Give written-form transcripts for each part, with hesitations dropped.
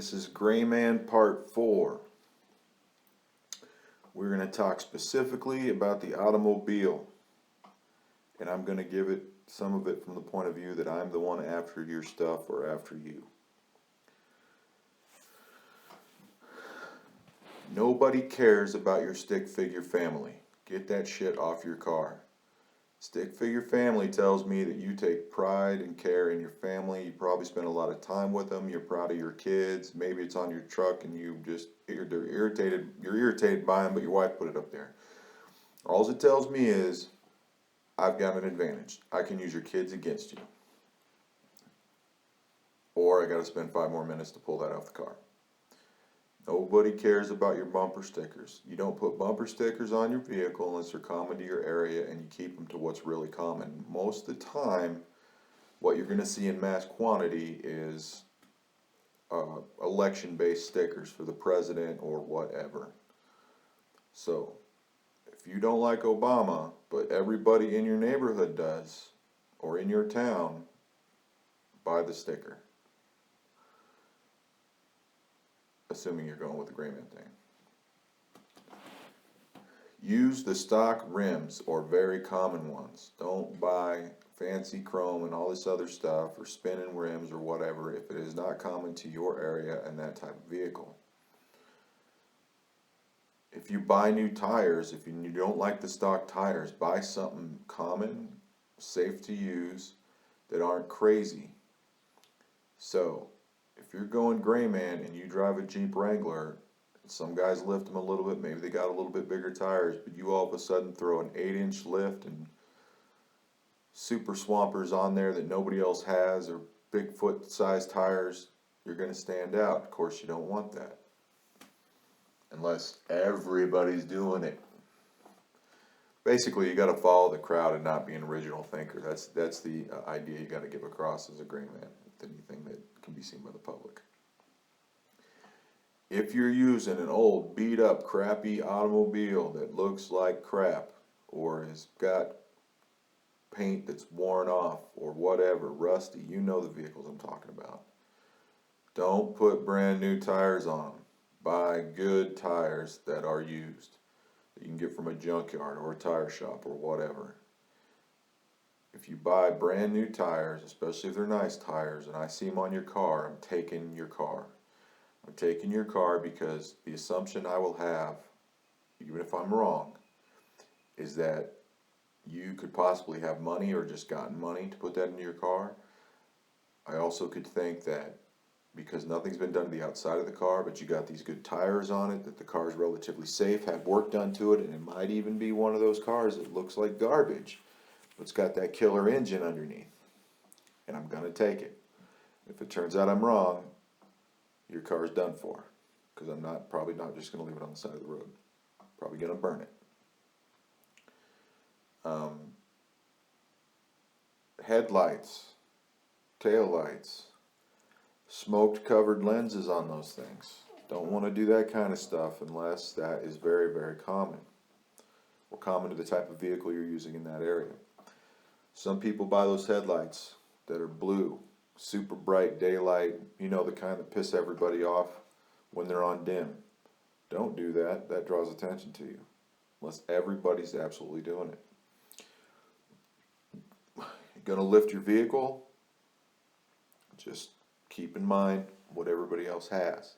This is Gray Man Part 4. We're going to talk specifically about the automobile. And I'm going to give it some of it from the point of view that I'm the one after your stuff or after you. Nobody cares about your stick figure family. Get that shit off your car. Stick figure family tells me that you take pride and care in your family. You probably spend a lot of time with them. You're proud of your kids. Maybe it's on your truck and they're irritated. You're irritated by them, but your wife put it up there. All it tells me is, I've got an advantage. I can use your kids against you. Or I got to spend 5 more minutes to pull that off the car. Nobody cares about your bumper stickers. You don't put bumper stickers on your vehicle unless they're common to your area, and you keep them to what's really common. Most of the time, what you're going to see in mass quantity is election-based stickers for the president or whatever. So, if you don't like Obama, but everybody in your neighborhood does, or in your town, buy the sticker. Assuming you're going with the Gray Man thing. Use the stock rims or very common ones. Don't buy fancy chrome and all this other stuff or spinning rims or whatever if it is not common to your area and that type of vehicle. If you buy new tires, if you don't like the stock tires, buy something common, safe to use, that aren't crazy. So, if you're going Gray Man and you drive a Jeep Wrangler, some guys lift them a little bit, maybe they got a little bit bigger tires, but you all of a sudden throw an 8-inch lift and super swampers on there that nobody else has, or Bigfoot sized tires, you're going to stand out. Of course, you don't want that. Unless everybody's doing it. Basically, you got to follow the crowd and not be an original thinker. That's the idea you got to give across as a Gray Man with anything that can be seen by the public. If you're using an old, beat-up, crappy automobile that looks like crap, or has got paint that's worn off, or whatever, rusty, you know the vehicles I'm talking about. Don't put brand new tires on them. Buy good tires that are used, that you can get from a junkyard or a tire shop or whatever. If you buy brand new tires, especially if they're nice tires, and I see them on your car, I'm taking your car. I'm taking your car because the assumption I will have, even if I'm wrong, is that you could possibly have money or just gotten money to put that into your car. I also could think that because nothing's been done to the outside of the car, but you got these good tires on it, that the car is relatively safe, had work done to it, and it might even be one of those cars that looks like garbage. It's got that killer engine underneath, and I'm going to take it. If it turns out I'm wrong, your car's done for, because I'm probably not just going to leave it on the side of the road. Probably going to burn it. Headlights, taillights, smoked covered lenses on those things. Don't want to do that kind of stuff unless that is very, very common, or common to the type of vehicle you're using in that area. Some people buy those headlights that are blue, super bright daylight, you know, the kind that piss everybody off when they're on dim. Don't do that. That draws attention to you. Unless everybody's absolutely doing it. You're going to lift your vehicle, just keep in mind what everybody else has.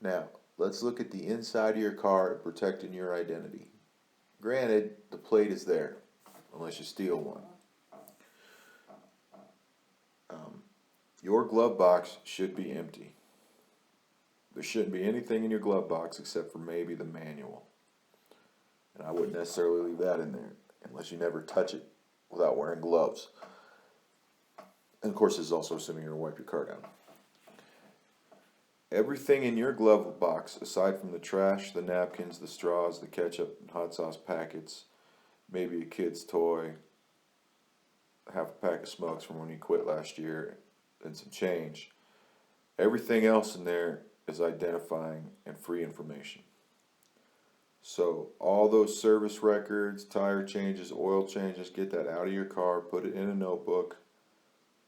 Now, let's look at the inside of your car and protecting your identity. Granted, the plate is there, unless you steal one. Your glove box should be empty. There shouldn't be anything in your glove box except for maybe the manual. And I wouldn't necessarily leave that in there unless you never touch it without wearing gloves. And of course, this is also assuming you're going to wipe your car down. Everything in your glove box, aside from the trash, the napkins, the straws, the ketchup and hot sauce packets, maybe a kid's toy, half a pack of smokes from when you quit last year, and some change. Everything else in there is identifying and free information. So all those service records, tire changes, oil changes, get that out of your car, put it in a notebook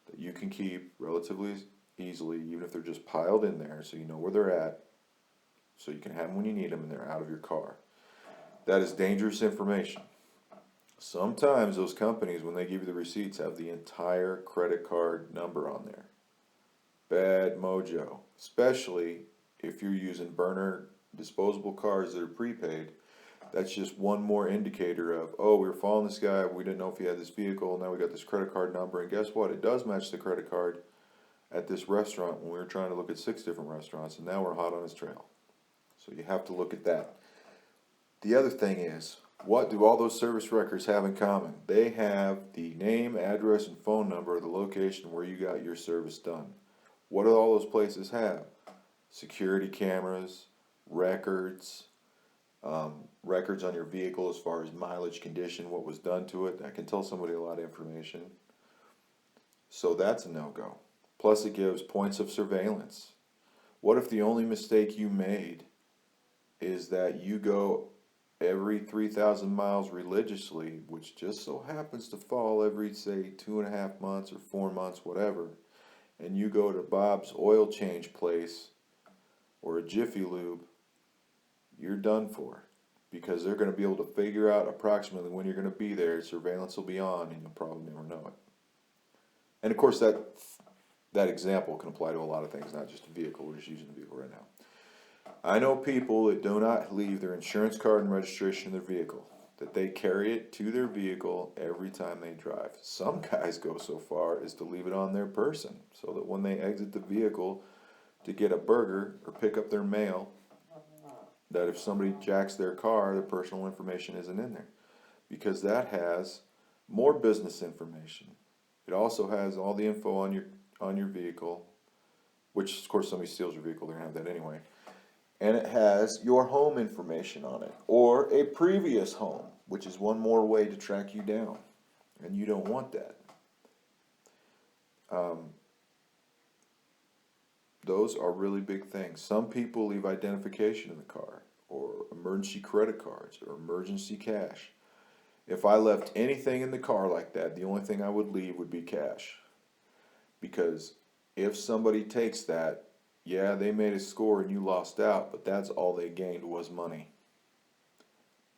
that you can keep relatively easily, even if they're just piled in there, so you know where they're at, so you can have them when you need them and they're out of your car. That is dangerous information. Sometimes those companies, when they give you the receipts, have the entire credit card number on there. Bad mojo, especially if you're using burner disposable cards that are prepaid. That's just one more indicator of, oh, we were following this guy, we didn't know if he had this vehicle, now we got this credit card number, and guess what? It does match the credit card at this restaurant when we were trying to look at 6 different restaurants, and now we're hot on his trail. So you have to look at that. The other thing is, what do all those service records have in common? They have the name, address, and phone number of the location where you got your service done. What do all those places have? Security cameras, records, records on your vehicle as far as mileage, condition, what was done to it. That can tell somebody a lot of information. So that's a no-go. Plus it gives points of surveillance. What if the only mistake you made is that you go every 3,000 miles religiously, which just so happens to fall every, say, 2.5 months or 4 months, whatever, and you go to Bob's oil change place or a Jiffy Lube, you're done for, because they're going to be able to figure out approximately when you're going to be there. Surveillance will be on, and you'll probably never know it. And of course, that example can apply to a lot of things, not just a vehicle. We're just using the vehicle right now. I know people that do not leave their insurance card and registration in their vehicle, that they carry it to their vehicle every time they drive. Some guys go so far as to leave it on their person, so that when they exit the vehicle to get a burger or pick up their mail, that if somebody jacks their car, their personal information isn't in there, because that has more business information. It also has all the info on your vehicle, which of course somebody steals your vehicle, they're gonna have that anyway. And it has your home information on it, or a previous home, which is one more way to track you down, and you don't want that. Those are really big things. Some people leave identification in the car, or emergency credit cards, or emergency cash. If I left anything in the car like that, the only thing I would leave would be cash. Because if somebody takes that, yeah, they made a score and you lost out, but that's all they gained was money.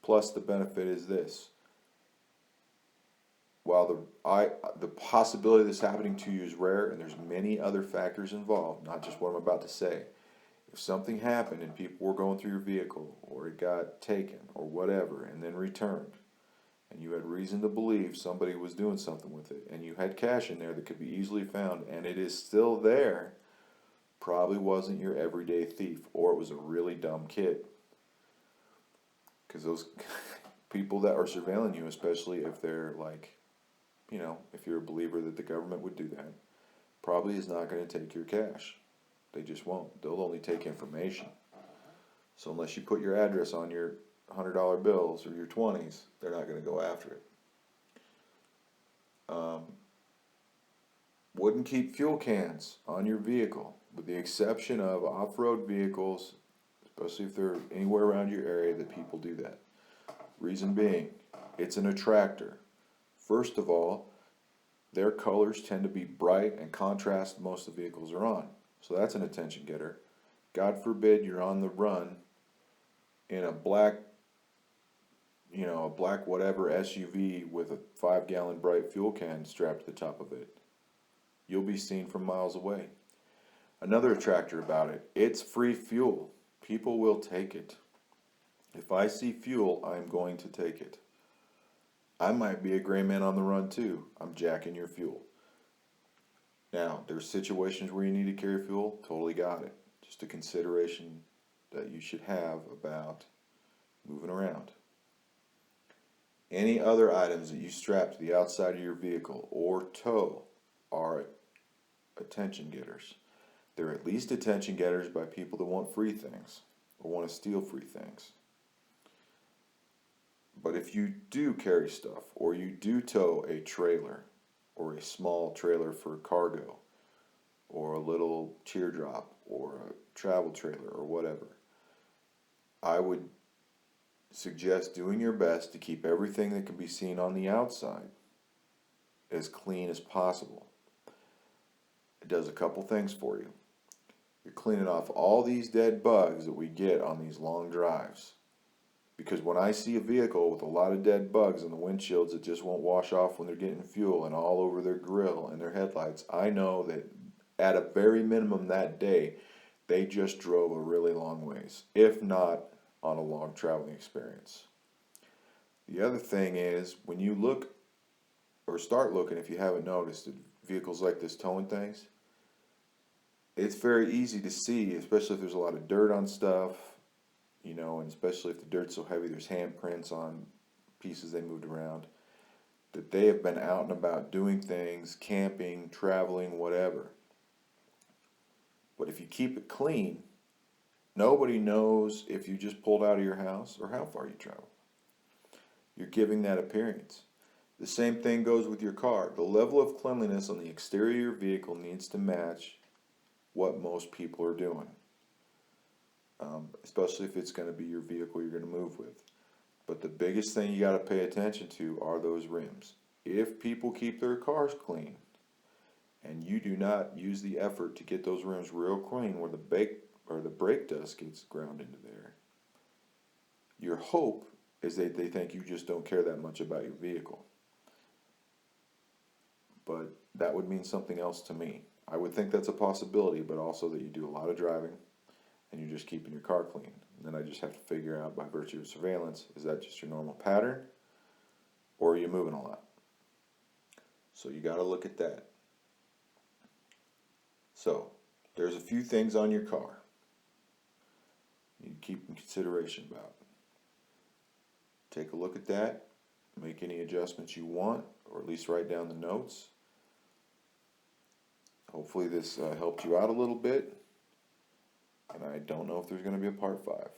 Plus the benefit is this. While the possibility of this happening to you is rare, and there's many other factors involved, not just what I'm about to say. If something happened and people were going through your vehicle, or it got taken, or whatever, and then returned, and you had reason to believe somebody was doing something with it, and you had cash in there that could be easily found, and it is still there, probably wasn't your everyday thief, or it was a really dumb kid. Because those people that are surveilling you, especially if they're like, if you're a believer that the government would do that, probably is not going to take your cash. They just won't. They'll only take information. So unless you put your address on your $100 bills or your 20s, they're not going to go after it. Wouldn't keep fuel cans on your vehicle, with the exception of off-road vehicles, especially if they're anywhere around your area that people do that. Reason being, it's an attractor. First of all, their colors tend to be bright and contrast most of the vehicles are on. So that's an attention getter. God forbid you're on the run in a black whatever SUV with a 5-gallon bright fuel can strapped to the top of it. You'll be seen from miles away. Another attractor about it, it's free fuel. People will take it. If I see fuel, I'm going to take it. I might be a gray man on the run too. I'm jacking your fuel. Now, there's situations where you need to carry fuel, totally got it. Just a consideration that you should have about moving around. Any other items that you strap to the outside of your vehicle or tow are attention getters. They're at least attention getters by people that want free things or want to steal free things. But if you do carry stuff, or you do tow a trailer, or a small trailer for cargo, or a little teardrop, or a travel trailer, or whatever, I would suggest doing your best to keep everything that can be seen on the outside as clean as possible. It does a couple things for you. You're cleaning off all these dead bugs that we get on these long drives. Because when I see a vehicle with a lot of dead bugs in the windshields that just won't wash off when they're getting fuel and all over their grill and their headlights, I know that at a very minimum that day, they just drove a really long ways, if not on a long traveling experience. The other thing is, when you look or start looking, if you haven't noticed, at vehicles like this towing things, it's very easy to see, especially if there's a lot of dirt on stuff, and especially if the dirt's so heavy, there's handprints on pieces they moved around, that they have been out and about doing things, camping, traveling, whatever. But if you keep it clean, nobody knows if you just pulled out of your house or how far you traveled. You're giving that appearance. The same thing goes with your car. The level of cleanliness on the exterior of your vehicle needs to match what most people are doing. Especially if it's going to be your vehicle you're going to move with. But the biggest thing you got to pay attention to are those rims. If people keep their cars clean, and you do not use the effort to get those rims real clean where the brake dust gets ground into there, your hope is that they think you just don't care that much about your vehicle. But that would mean something else to me. I would think that's a possibility, but also that you do a lot of driving and you're just keeping your car clean. And then I just have to figure out, by virtue of surveillance, is that just your normal pattern, or are you moving a lot? So you got to look at that. So there's a few things on your car you keep in consideration about. Take a look at that, make any adjustments you want, or at least write down the notes. Hopefully this helped you out a little bit. And I don't know if there's going to be a part 5.